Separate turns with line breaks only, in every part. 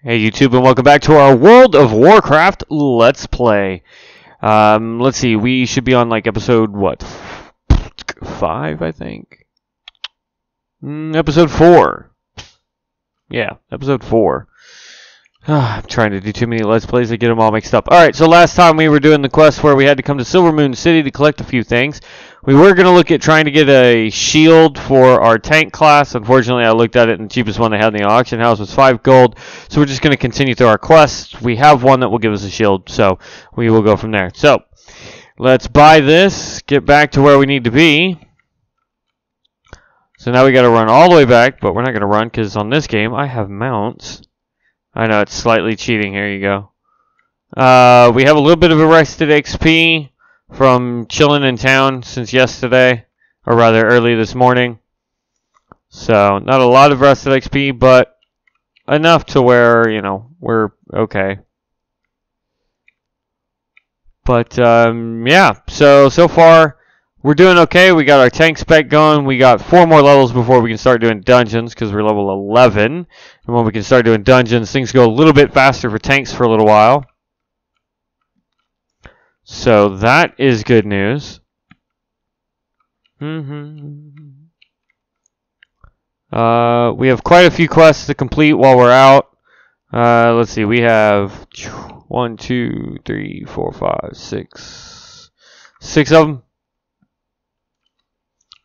Hey YouTube, and welcome back to our World of Warcraft Let's Play. Let's see, we should be on like episode, what, 5, I think? Episode 4. Yeah, episode 4. I'm trying to do too many Let's Plays to get them all mixed up. Alright, so last time we were doing the quest where we had to come to Silvermoon City to collect a few things. We were going to look at trying to get a shield for our tank class. Unfortunately, I looked at it, and the cheapest one they had in the auction house was 5 gold. So we're just going to continue through our quest. We have one that will give us a shield, so we will go from there. So, let's buy this, get back to where we need to be. So now we got to run all the way back, but we're not going to run because on this game I have mounts. I know it's slightly cheating. Here you go. We have a little bit of arrested XP from chilling in town since yesterday, or rather early this morning. So not a lot of arrested XP, but enough to where, you know, we're okay. But yeah, so far we're doing okay. We got our tank spec going. We got 4 more levels before we can start doing dungeons because we're level 11. And when we can start doing dungeons, things go a little bit faster for tanks for a little while. So that is good news. We have quite a few quests to complete while we're out. Let's see, we have 1, 2, 3, 4, 5, 6. 6 of them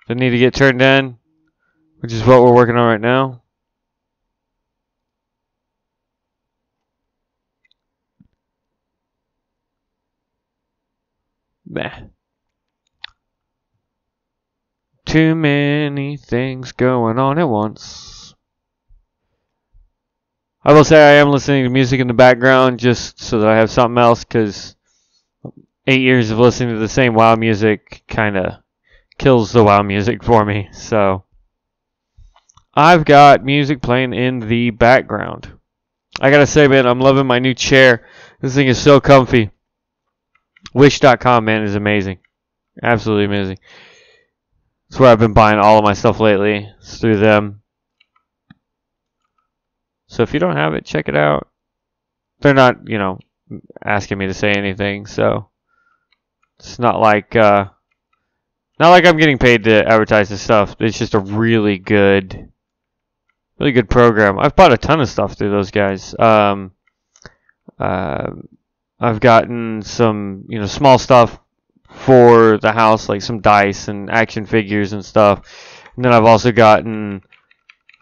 that need to get turned in, which is what we're working on right now. Bah. Too many things going on at once. I will say I am listening to music in the background just so that I have something else, because 8 years of listening to the same WoW music kind of kills the WoW music for me. So I've got music playing in the background. I gotta say, man, I'm loving my new chair. This thing is so comfy. Wish.com, man, is amazing. Absolutely amazing. That's where I've been buying all of my stuff lately. It's through them. So if you don't have it, check it out. They're not, you know, asking me to say anything, so it's not like I'm getting paid to advertise this stuff. It's just a really good program. I've bought a ton of stuff through those guys. I've gotten some, you know, small stuff for the house, like some dice and action figures and stuff. And then I've also gotten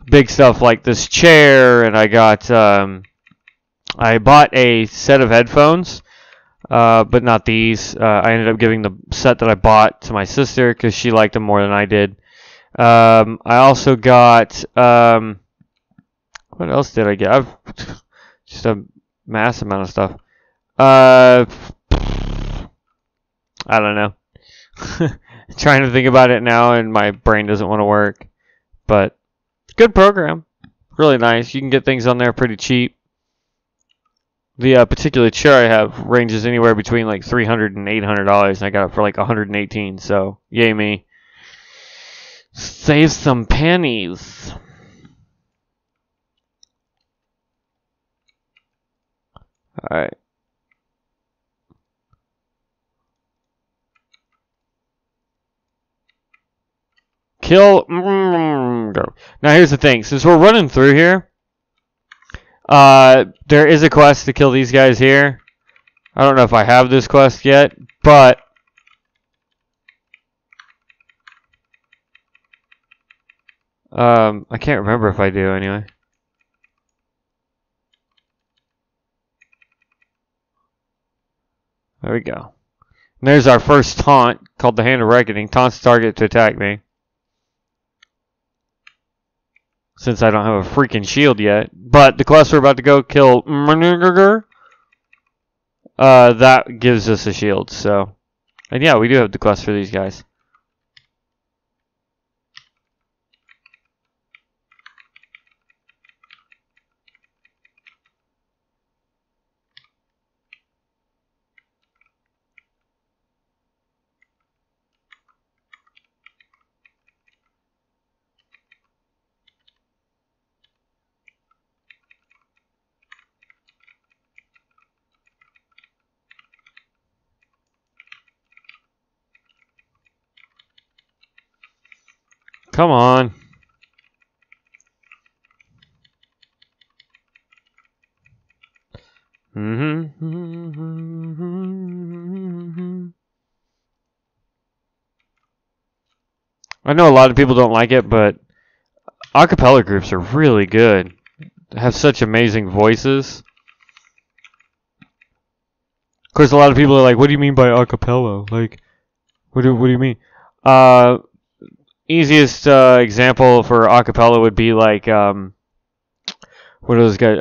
big stuff like this chair, and I got I bought a set of headphones, but not these. I ended up giving the set that I bought to my sister because she liked them more than I did. I also got what else did I get? I've just a massive amount of stuff. I don't know. Trying to think about it now, and my brain doesn't want to work. But good program, really nice. You can get things on there pretty cheap. The particular chair I have ranges anywhere between like $300 and $800, and I got it for like $118. So yay me! Save some pennies. All right. Kill. Now here's the thing. Since we're running through here, there is a quest to kill these guys here. I don't know if I have this quest yet, but I can't remember if I do anyway. There we go. And there's our first taunt called the Hand of Reckoning. Taunts the target to attack me. Since I don't have a freaking shield yet. But the quest we're about to go kill, that gives us a shield. So, and yeah, we do have the quest for these guys. Come on. I know a lot of people don't like it, but acapella groups are really good. They have such amazing voices. Of course, a lot of people are like, "What do you mean by acapella? Like, what do you mean?" Easiest example for acapella would be like, what are those guys?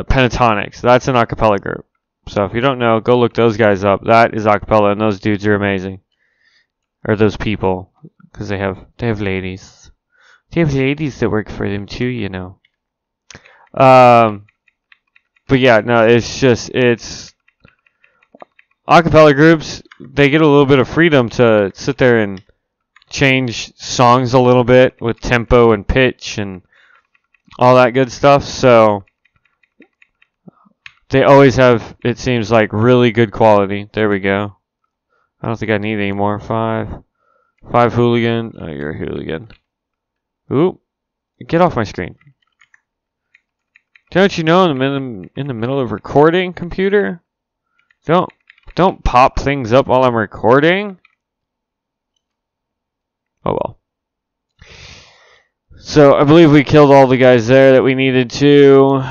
Pentatonics. That's an acapella group. So if you don't know, go look those guys up. That is acapella, and those dudes are amazing. Or those people, because they have ladies. They have ladies that work for them too, you know. But yeah, no, it's acapella groups. They get a little bit of freedom to sit there and change songs a little bit with tempo and pitch and all that good stuff. So they always have, it seems like, really good quality. There we go. I don't think I need any more. 5 hooligan. Oh, you're a hooligan. Ooh, get off my screen. Don't you know I'm in the middle of recording, computer? Don't pop things up while I'm recording. Oh well. So I believe we killed all the guys there that we needed to.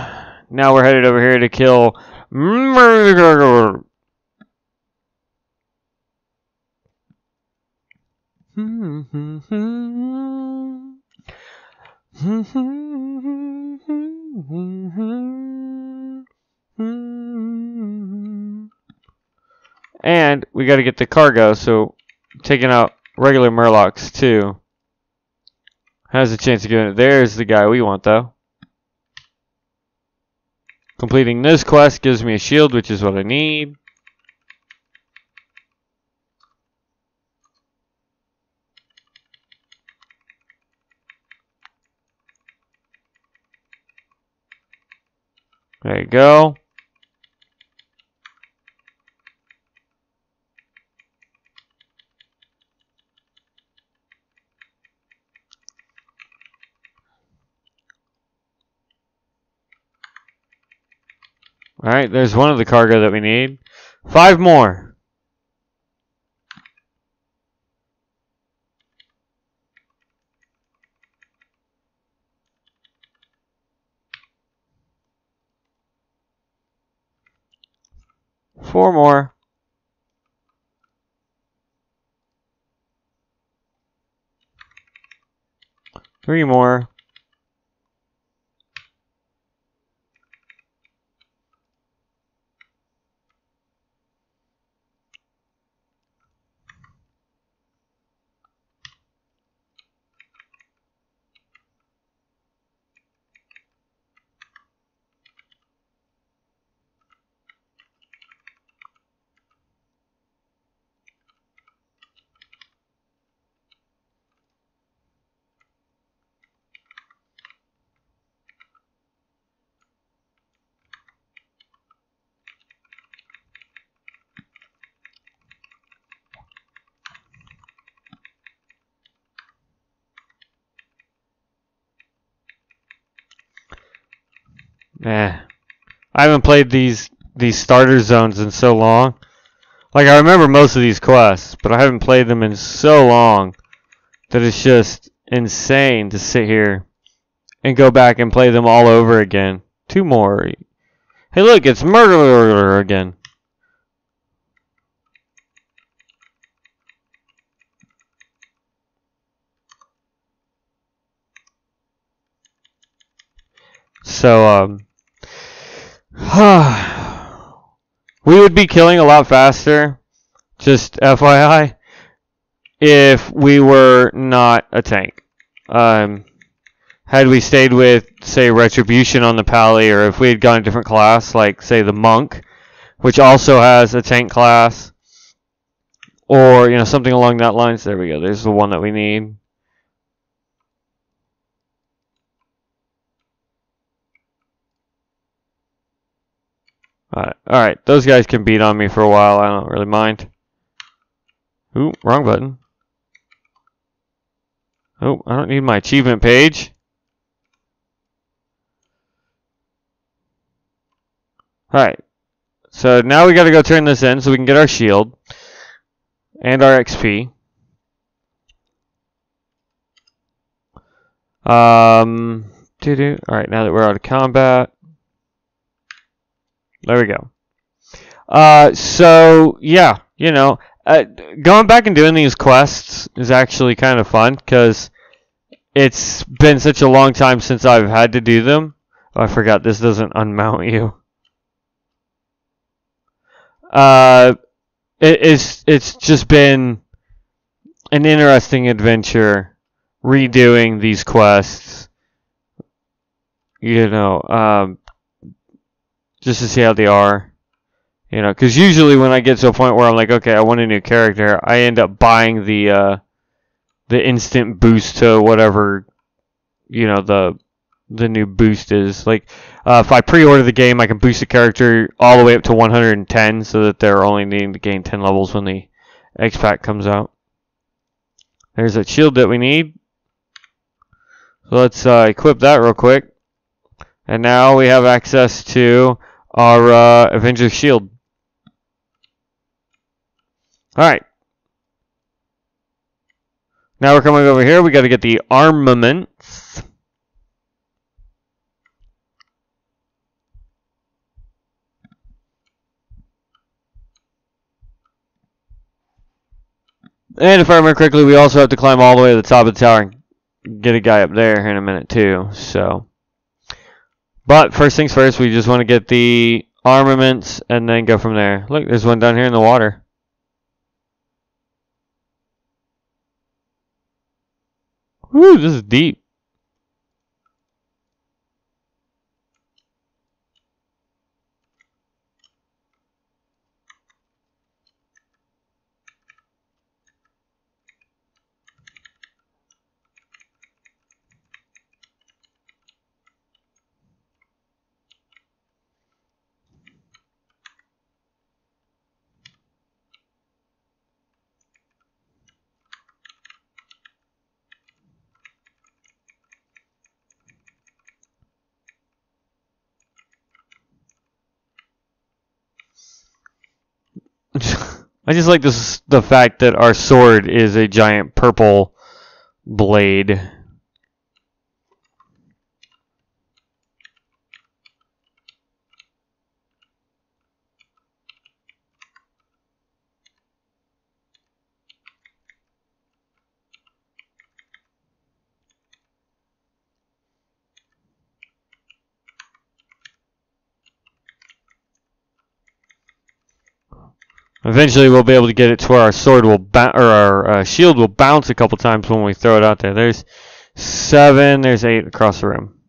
Now we're headed over here to kill murder. And we got to get the cargo, so taking out regular murlocs too has a chance of getting it. There's the guy we want, though. Completing this quest gives me a shield, which is what I need. There you go. Alright, there's one of the cargo that we need. 5 more. Four more. Three more. I haven't played these starter zones in so long. Like, I remember most of these quests, but I haven't played them in so long that it's just insane to sit here and go back and play them all over again. 2 more. Hey, look, it's murder again. So, we would be killing a lot faster, just FYI, if we were not a tank. Had we stayed with, say, Retribution on the Pally, or if we had gone a different class, like, say, the Monk, which also has a tank class, or, you know, something along that lines. There we go. There's the one that we need. Alright, those guys can beat on me for a while. I don't really mind. Ooh, wrong button. Oh, I don't need my achievement page. Alright. So now we gotta go turn this in so we can get our shield. And our XP. Alright, now that we're out of combat. There we go. So, yeah, you know, going back and doing these quests is actually kind of fun, because it's been such a long time since I've had to do them. Oh, I forgot, this doesn't unmount you. It's just been an interesting adventure redoing these quests, you know, just to see how they are, you know, because usually when I get to a point where I'm like, okay, I want a new character, I end up buying the instant boost to whatever, you know, the new boost is. Like, if I pre-order the game, I can boost the character all the way up to 110, so that they're only needing to gain 10 levels when the X-Pack comes out. There's a shield that we need. So let's equip that real quick. And now we have access to our Avenger shield. Alright. Now we're coming over here. We got to get the armaments. And if I remember correctly, we also have to climb all the way to the top of the tower and get a guy up there in a minute too. So, but first things first, we just want to get the armaments and then go from there. Look, there's one down here in the water. Woo, this is deep. I just like the fact that our sword is a giant purple blade. Eventually, we'll be able to get it to where our sword will our shield will bounce a couple times when we throw it out there. There's 7. There's 8 across the room.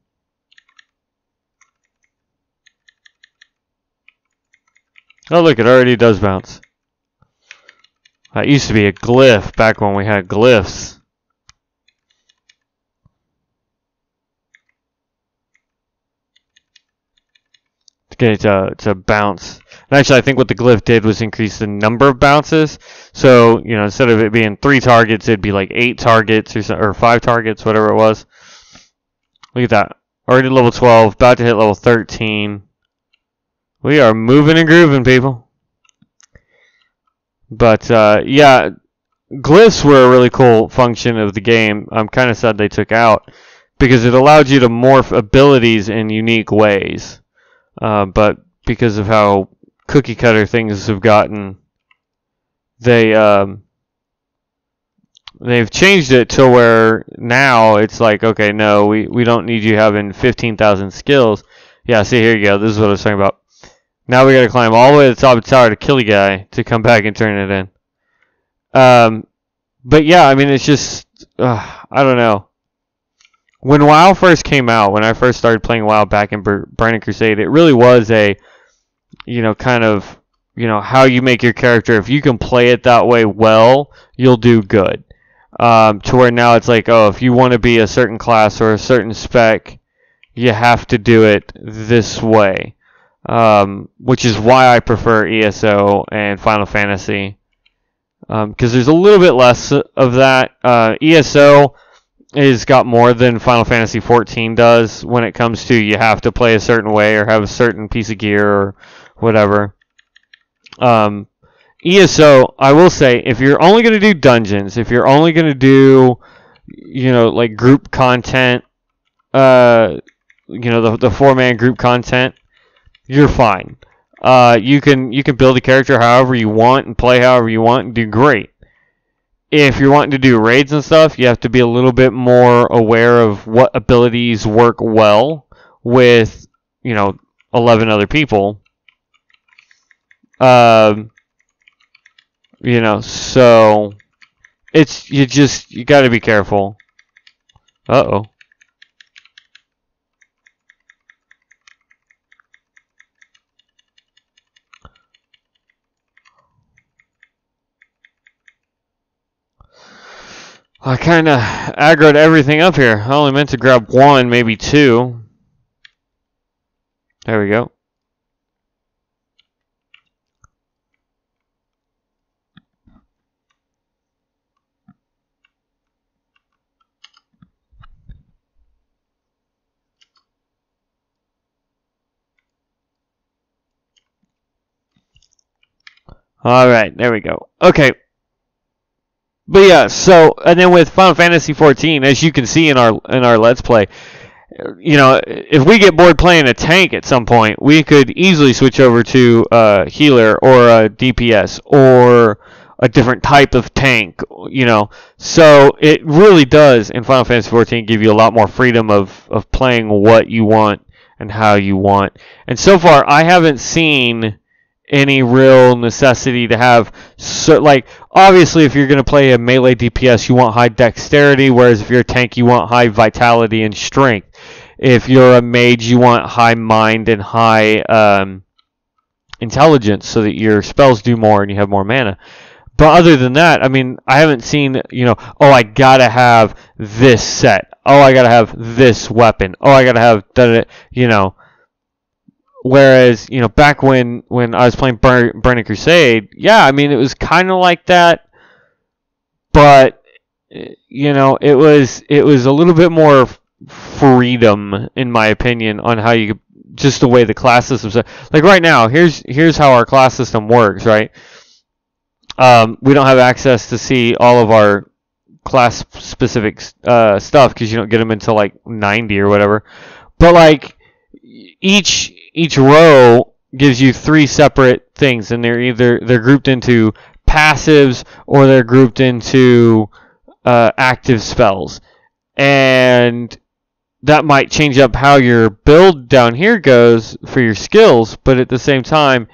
Oh, look! It already does bounce. That used to be a glyph back when we had glyphs. To get it to bounce. And actually, I think what the glyph did was increase the number of bounces. So, you know, instead of it being 3 targets, it'd be like 8 targets or 5 targets, whatever it was. Look at that. Already level 12, about to hit level 13. We are moving and grooving, people. But, yeah, glyphs were a really cool function of the game. I'm kind of sad they took out, because it allowed you to morph abilities in unique ways. But because of how cookie cutter things have gotten, they've changed it to where now it's like, okay, no, we don't need you having 15,000 skills. Yeah, see, here you go. This is what I was talking about. Now we got to climb all the way to the top of the tower to kill a guy to come back and turn it in. But yeah, I mean, it's just, I don't know. When WoW first came out, when I first started playing WoW back in Burning Crusade, it really was a, you know, kind of, you know, how you make your character. If you can play it that way well, you'll do good. To where now it's like, oh, if you want to be a certain class or a certain spec, you have to do it this way. Which is why I prefer ESO and Final Fantasy. Because there's a little bit less of that. ESO, is got more than Final Fantasy 14 does when it comes to you have to play a certain way or have a certain piece of gear or whatever. ESO, I will say, if you're only going to do dungeons, if you're only going to do, like group content, the 4-man group content, you're fine. You can build a character however you want and play however you want and do great. If you're wanting to do raids and stuff, you have to be a little bit more aware of what abilities work well with, 11 other people. So you got to be careful. Uh-oh. I kind of aggroed everything up here. I only meant to grab one, maybe two. There we go. All right, there we go. Okay. But yeah, so and then with Final Fantasy 14, as you can see in our Let's Play, if we get bored playing a tank at some point, we could easily switch over to a healer or a DPS or a different type of tank, So it really does in Final Fantasy 14 give you a lot more freedom of playing what you want and how you want. And so far, I haven't seen any real necessity to have obviously if you're going to play a melee DPS you want high dexterity, whereas if you're a tank you want high vitality and strength. If you're a mage you want high mind and high intelligence so that your spells do more and you have more mana. But other than that, I mean, I haven't seen, I gotta have this set, I gotta have this weapon, I gotta have Whereas, back when I was playing Burning Crusade, yeah, I mean, it was kind of like that, but, it was a little bit more freedom, in my opinion, on how you, just the way the class systems are. Like right now, here's how our class system works, right? We don't have access to see all of our class-specific stuff, because you don't get them until, 90 or whatever. But, each row gives you 3 separate things, and they're grouped into passives or they're grouped into active spells, and that might change up how your build down here goes for your skills, but at the same time,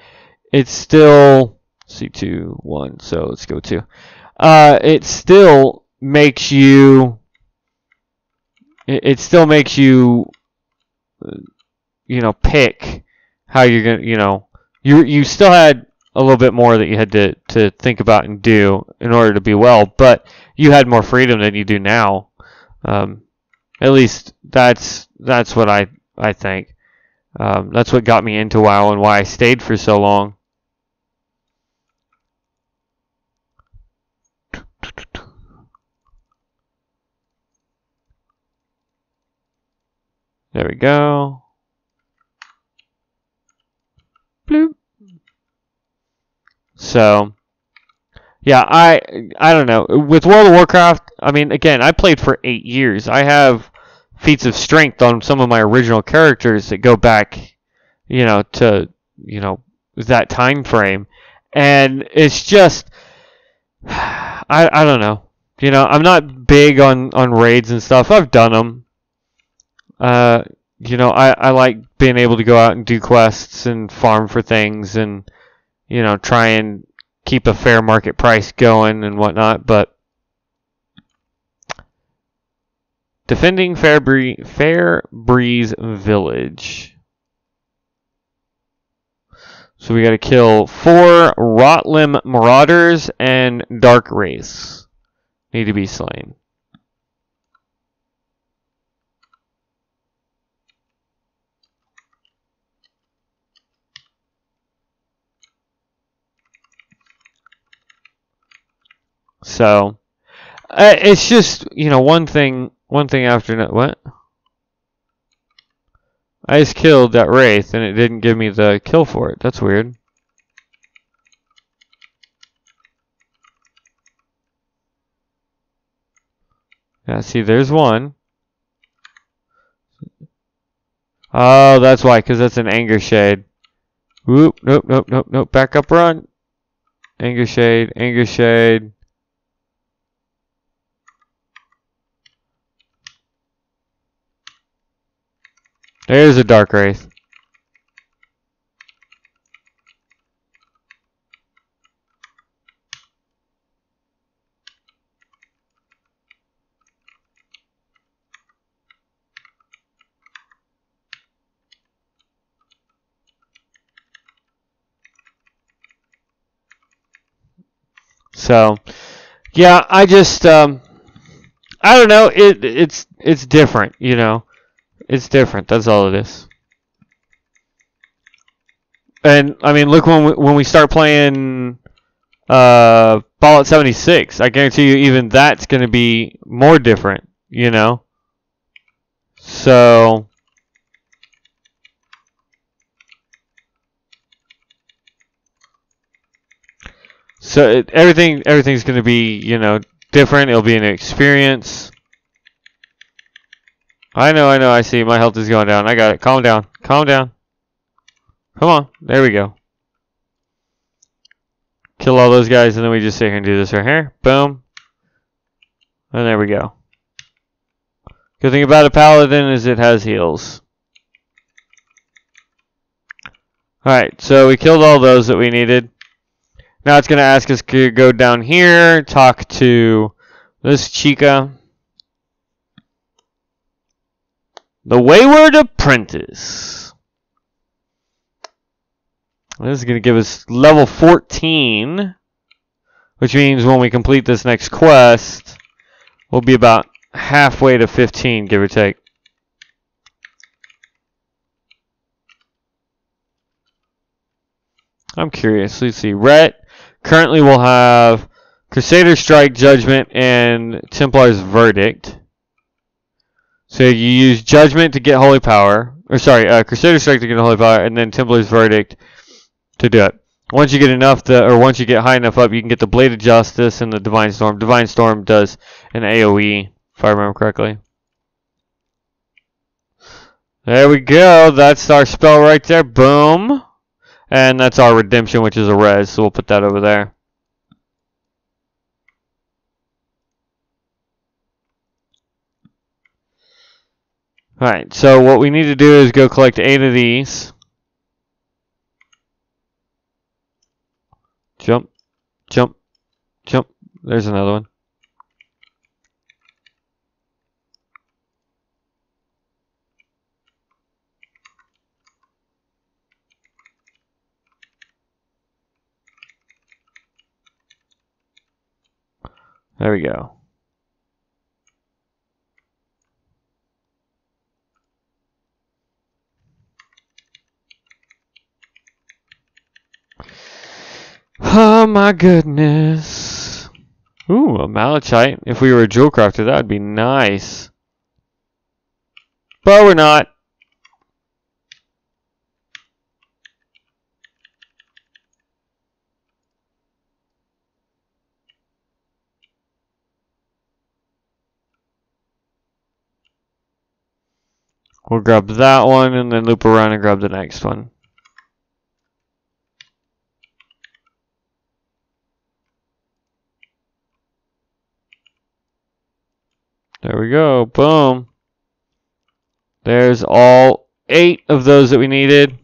it's still C2 1. So let's go 2. It still makes you. It still makes you. Pick how you're gonna, you still had a little bit more that you had to think about and do in order to be well, but you had more freedom than you do now. At least that's what I think. That's what got me into WoW and why I stayed for so long. There we go. Bloop. So, yeah, I don't know. With World of Warcraft, I mean, again, I played for 8 years. I have feats of strength on some of my original characters that go back, to, that time frame. And it's just, I don't know. I'm not big on raids and stuff. I've done them. I like being able to go out and do quests and farm for things and, try and keep a fair market price going and whatnot. But defending Fairbreeze Village. So we got to kill 4 Rotlim Marauders and Dark Wraiths. Need to be slain. So, it's just, one thing one thing after another. What? I just killed that wraith and it didn't give me the kill for it. That's weird. Yeah, see, there's one. Oh, that's why, because that's an anger shade. Whoop, nope, nope, nope, nope. Back up, run. Anger shade, anger shade. There's a dark wraith. So, yeah, I just I don't know. It's different, you know. It's different. That's all it is. And I mean, look when we start playing Fallout 76, I guarantee you even that's going to be more different, you know. So everything's going to be, you know, different. It'll be an experience. I know, I see. My health is going down. I got it. Calm down. Calm down. Come on. There we go. Kill all those guys, and then we just sit here and do this right here. Boom. And there we go. Good thing about a Paladin is it has heals. Alright, so we killed all those that we needed. Now it's going to ask us to go down here, talk to this chica. The Wayward Apprentice. This is going to give us level 14, which means when we complete this next quest, we'll be about halfway to 15, give or take. I'm curious. Let's see. Rhett currently will have Crusader Strike, Judgment, and Templar's Verdict. So you use Judgment to get Holy Power. Or sorry, Crusader Strike to get Holy Power, and then Templar's Verdict to do it. Once you get enough, once you get high enough up, you can get the Blade of Justice and the Divine Storm. Divine Storm does an AoE, if I remember correctly. There we go. That's our spell right there. Boom. And that's our Redemption, which is a res, so we'll put that over there. Alright, so what we need to do is go collect 8 of these. Jump, jump, jump. There's another one. There we go. Oh my goodness. Ooh, a malachite. If we were a jewel crafter, that would be nice. But we're not. We'll grab that one and then loop around and grab the next one. There we go. Boom. There's all 8 of those that we needed.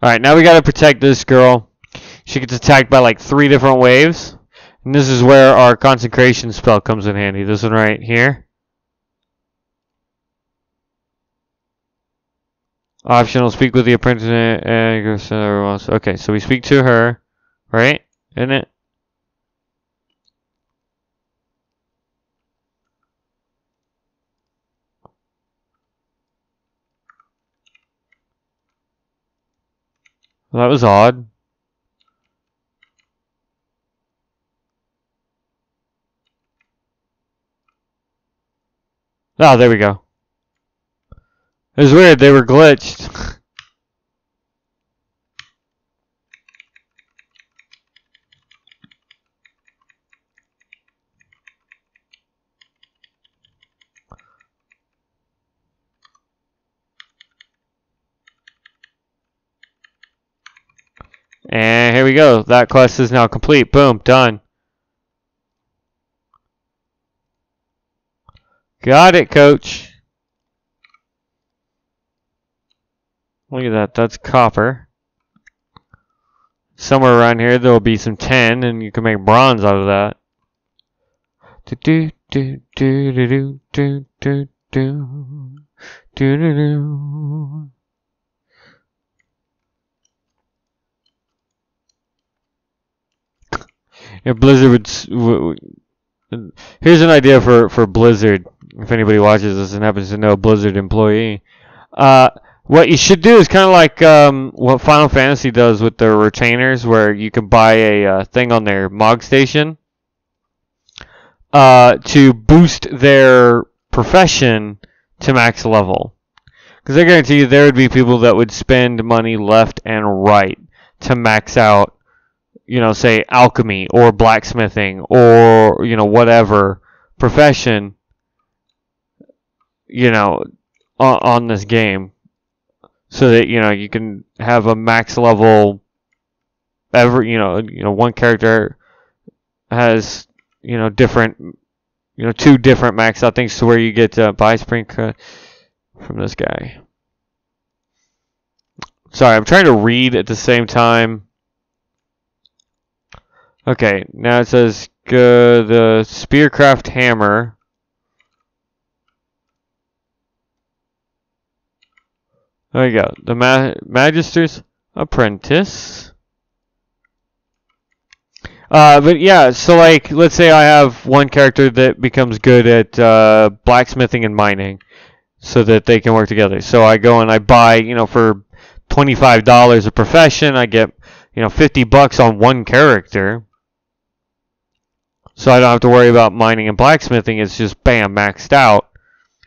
Alright, now we gotta protect this girl. She gets attacked by like 3 different waves. And this is where our consecration spell comes in handy. This one right here. Optional, speak with the apprentice and go send everyone else. Okay, so we speak to her, right? Isn't it? Well, that was odd. Oh, there we go. It was weird. They were glitched. And here we go. That quest is now complete. Boom. Done. Got it, coach. Look at that. That's copper. Somewhere around here there will be some tin, and you can make bronze out of that. Do do do do do do do do do do do. Yeah, Blizzard would. Here's an idea for Blizzard. If anybody watches this and happens to know a Blizzard employee, what you should do is kind of like what Final Fantasy does with their retainers, where you can buy a thing on their Mog Station to boost their profession to max level. Because I guarantee you there would be people that would spend money left and right to max out, you know, say alchemy or blacksmithing or, you know, whatever profession, you know, on this game. So that, you know, you can have a max level one character has, you know, different, you know, 2 different max out things to where you get buy spring from this guy. Sorry, I'm trying to read at the same time. Okay, now it says the Spearcraft Hammer. There you go. The Magister's Apprentice. But yeah, so like, let's say I have one character that becomes good at blacksmithing and mining, so that they can work together. So I go and I buy, you know, for $25 a profession, I get, you know, $50 on one character. So I don't have to worry about mining and blacksmithing. It's just bam, maxed out,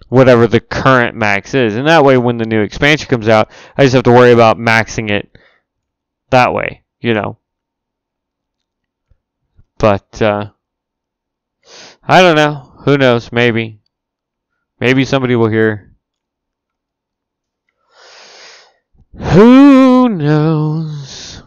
whatever the current max is. And that way, when the new expansion comes out, I just have to worry about maxing it that way, you know. But I don't know. Who knows? Maybe somebody will hear. Who knows?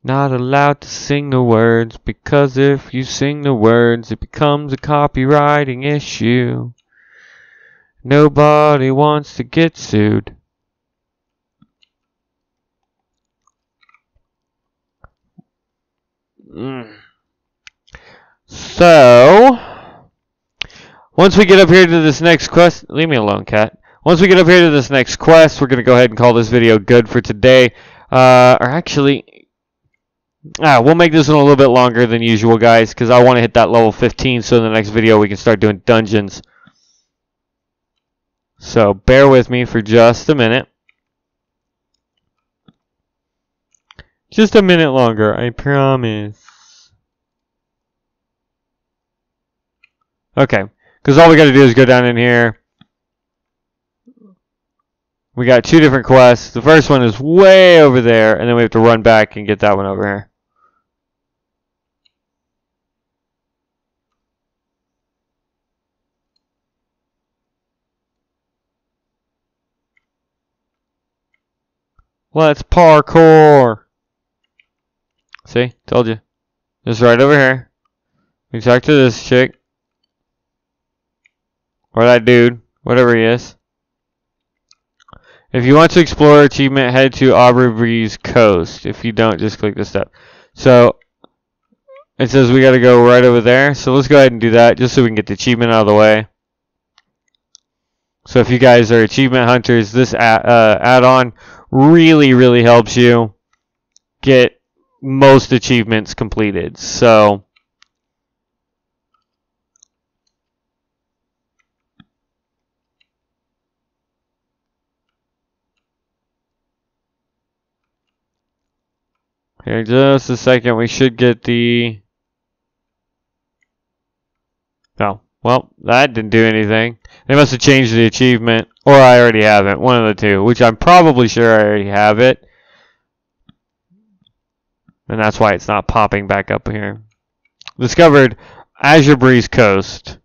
Not allowed to sing the words, because if you sing the words, it becomes a copywriting issue. Nobody wants to get sued. So, once we get up here to this next quest, leave me alone, cat. Once we get up here to this next quest, we're going to go ahead and call this video good for today. We'll make this one a little bit longer than usual, guys, because I want to hit that level 15, so in the next video we can start doing dungeons. So, bear with me for just a minute. Just a minute longer, I promise. Okay, because all we got to do is go down in here. We got 2 different quests. The first one is way over there, and then we have to run back and get that one over here. Let's parkour. See? Told you. Just right over here. We talk to this chick. Or that dude. Whatever he is. If you want to explore achievement, head to Aubrey's Coast. If you don't, just click this step. So, it says we got to go right over there. So let's go ahead and do that, just so we can get the achievement out of the way. So if you guys are achievement hunters, this add-on really, really helps you get most achievements completed. So here, just a second, we should get the... Oh, well, that didn't do anything. They must have changed the achievement, or I already have it, one of the two, which I'm probably sure I already have it. And that's why it's not popping back up here. Discovered Azure Breeze Coast.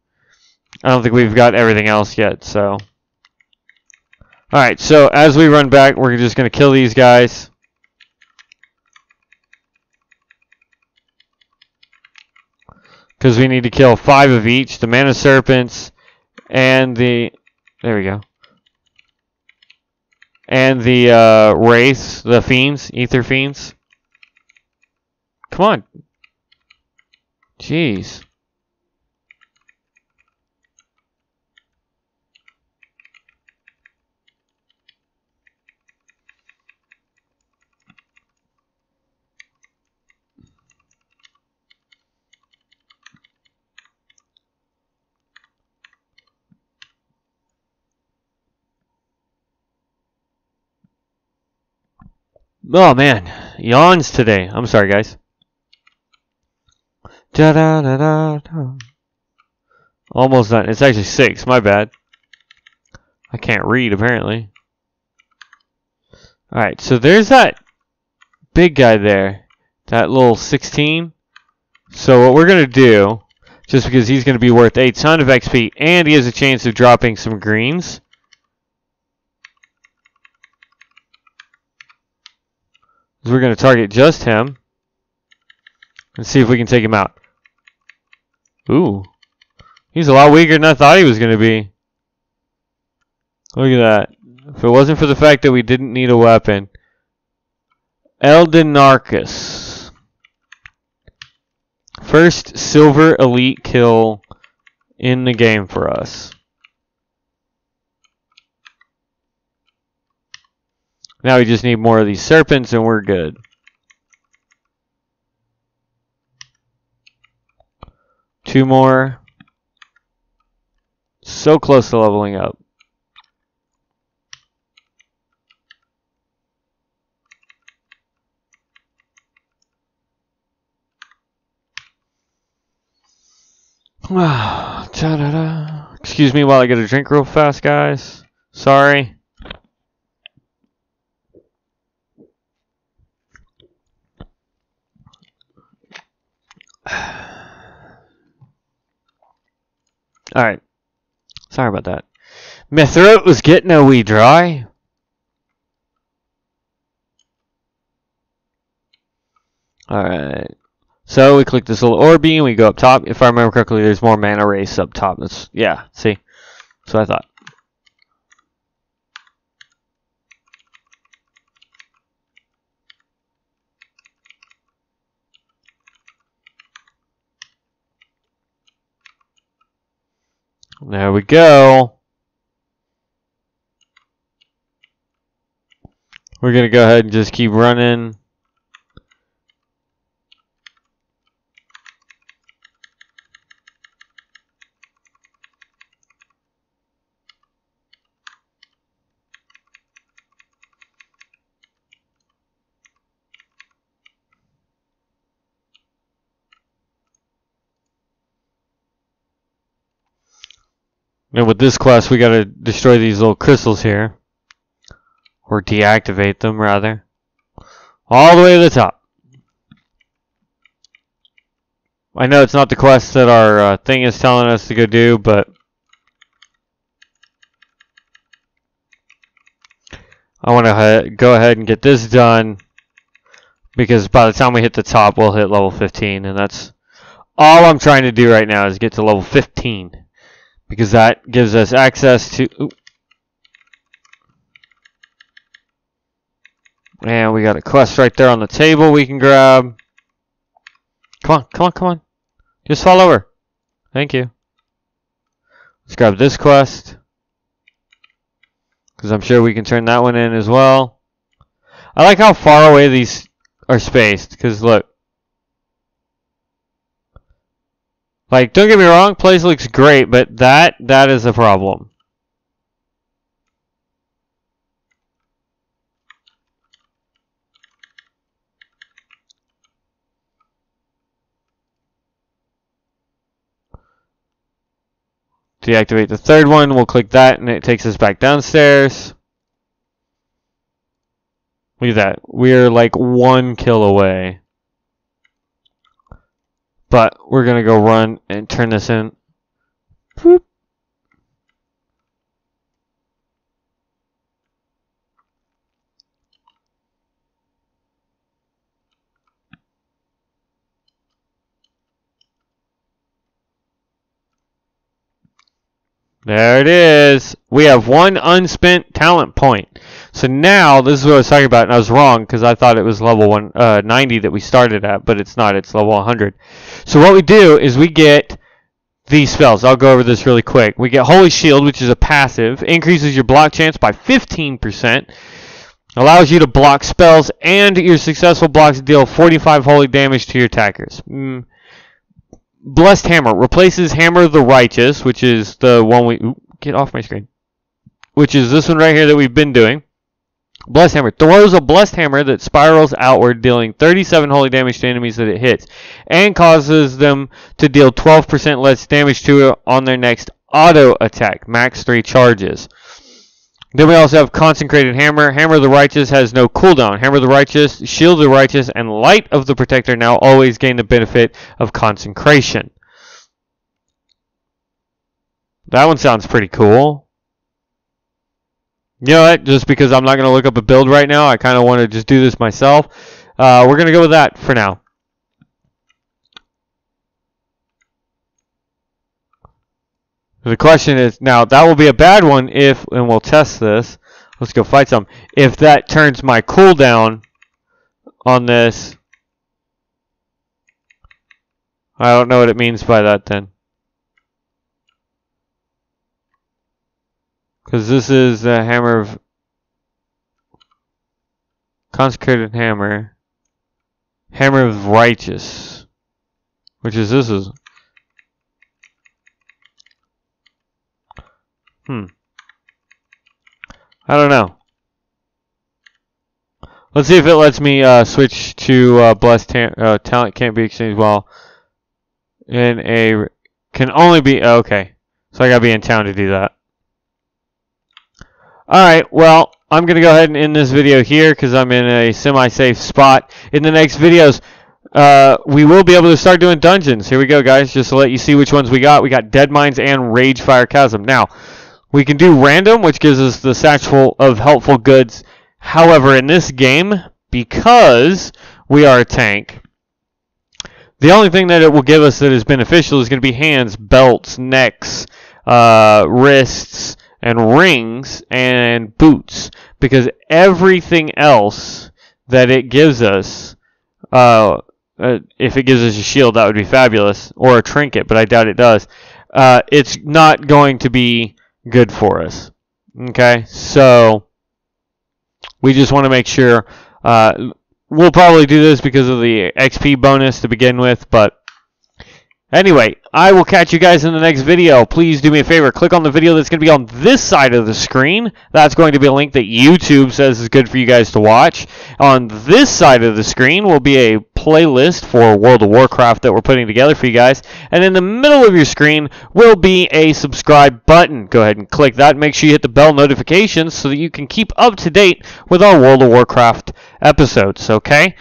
I don't think we've got everything else yet, so... Alright, so as we run back, we're just going to kill these guys. Because we need to kill 5 of each. The Mana Serpents and the... There we go. And the Wraiths, the Fiends, Ether Fiends. Come on. Jeez. Oh man, yawns today. I'm sorry, guys. Da da da da da. Almost done. It's actually 6. My bad. I can't read apparently. All right, so there's that big guy there, that little 16. So what we're gonna do, just because he's gonna be worth a ton of XP, and he has a chance of dropping some greens. We're going to target just him and see if we can take him out. Ooh. He's a lot weaker than I thought he was going to be. Look at that. If it wasn't for the fact that we didn't need a weapon. Eldenarchus. First silver elite kill in the game for us. Now we just need more of these serpents and we're good. Two more. So close to leveling up. Excuse me while I get a drink real fast, guys. Sorry. Alright. Sorry about that. My throat was getting a wee dry. Alright. So we click this little orb and we go up top. If I remember correctly, there's more mana race up top. That's, yeah, see? That's what I thought. There we go. We're going to go ahead and just keep running. And with this quest, we got to destroy these little crystals here. Or deactivate them, rather. All the way to the top. I know it's not the quest that our thing is telling us to go do, but I want to go ahead and get this done. Because by the time we hit the top, we'll hit level 15. And that's all I'm trying to do right now is get to level 15. Because that gives us access to... Ooh. And we got a quest right there on the table we can grab. Come on, come on, come on. Just fall over. Thank you. Let's grab this quest. Because I'm sure we can turn that one in as well. I like how far away these are spaced. Because look. Like, don't get me wrong, place looks great, but that is a problem. Deactivate the third one, we'll click that, and it takes us back downstairs. Look at that. We're like 1 kill away. But we're going to go run and turn this in. Boop. There it is. We have 1 unspent talent point. So now, this is what I was talking about, and I was wrong because I thought it was level 90 that we started at, but it's not. It's level 100. So what we do is we get these spells. I'll go over this really quick. We get Holy Shield, which is a passive. Increases your block chance by 15%. Allows you to block spells, and your successful blocks deal 45 holy damage to your attackers. Blessed Hammer replaces Hammer of the Righteous, which is the one we... Ooh, get off my screen. Which is this one right here that we've been doing. Blessed Hammer throws a Blessed Hammer that spirals outward, dealing 37 holy damage to enemies that it hits, and causes them to deal 12% less damage to it on their next auto attack, max 3 charges. Then we also have Consecrated Hammer. Hammer of the Righteous has no cooldown. Hammer of the Righteous, Shield of the Righteous, and Light of the Protector now always gain the benefit of Consecration. That one sounds pretty cool. You know what? Just because I'm not going to look up a build right now, I kind of want to just do this myself. We're going to go with that for now. The question is, now that will be a bad one if, and we'll test this. Let's go fight some. If that turns my cooldown on this, I don't know what it means by that then. Because this is the Hammer of Consecrated Hammer. Hammer of Righteous. Which is this is. I don't know. Let's see if it lets me switch to Blessed Talent can't be exchanged while in a... Can only be... Okay. So I gotta be in town to do that. Alright, well, I'm going to go ahead and end this video here because I'm in a semi-safe spot. In the next videos, we will be able to start doing dungeons. Here we go, guys, just to let you see which ones we got. We got Dead Mines and Ragefire Chasm. Now, we can do random, which gives us the satchel of helpful goods. However, in this game, because we are a tank, the only thing that it will give us that is beneficial is going to be hands, belts, necks, wrists, and rings, and boots. Because everything else that it gives us, if it gives us a shield, that would be fabulous, or a trinket, but I doubt it does. It's not going to be good for us. Okay, so we just want to make sure. We'll probably do this because of the XP bonus to begin with, but anyway, I will catch you guys in the next video. Please do me a favor. Click on the video that's going to be on this side of the screen. That's going to be a link that YouTube says is good for you guys to watch. On this side of the screen will be a playlist for World of Warcraft that we're putting together for you guys. And in the middle of your screen will be a subscribe button. Go ahead and click that. Make sure you hit the bell notifications so that you can keep up to date with our World of Warcraft episodes, okay?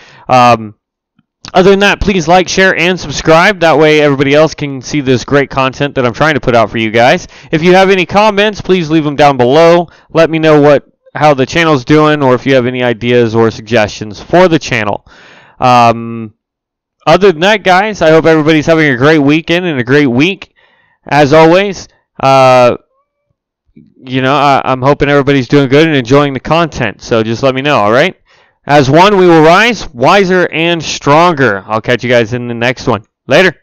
Other than that, please like, share, and subscribe. That way everybody else can see this great content that I'm trying to put out for you guys. If you have any comments, please leave them down below. Let me know how the channel's doing, or if you have any ideas or suggestions for the channel. Other than that, guys, I hope everybody's having a great weekend and a great week. As always, I'm hoping everybody's doing good and enjoying the content. So just let me know, all right? As one, we will rise, wiser and stronger. I'll catch you guys in the next one. Later.